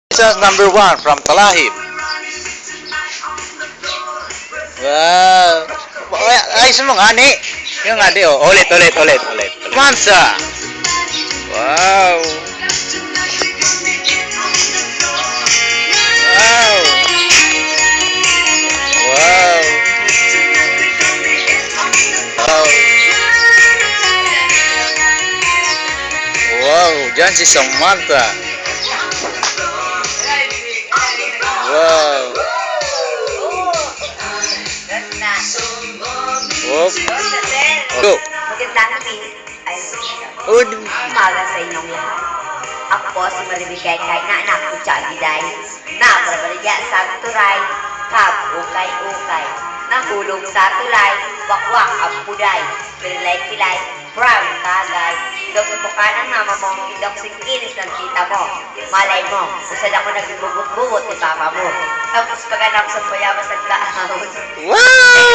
Contestant number 1 from Talahib. Wow. Ayos mo nga, ni. Yung nga, di, oh. Ulit. Mansa. Wow. Wow. Wow. Wow. Wow. Diyan si Samantha. Wow. Whoop. Go. Magandang umaga sa inyong lahat. Ako po si Maribigay kahit na anak ko Chagiday. Naprabaligya sa turay, kab ukay-ukay. Nahulog sa tulay, wakwak ang puday. Pilay-pilay, brown tagay. Dok sa buka ng mama mo, hindok sa kinis ng tita mo. Malay mo, usad ako nagbubugot-bugot ni papa mo. Tapos pag anak sa payamas naglaahon. Wow!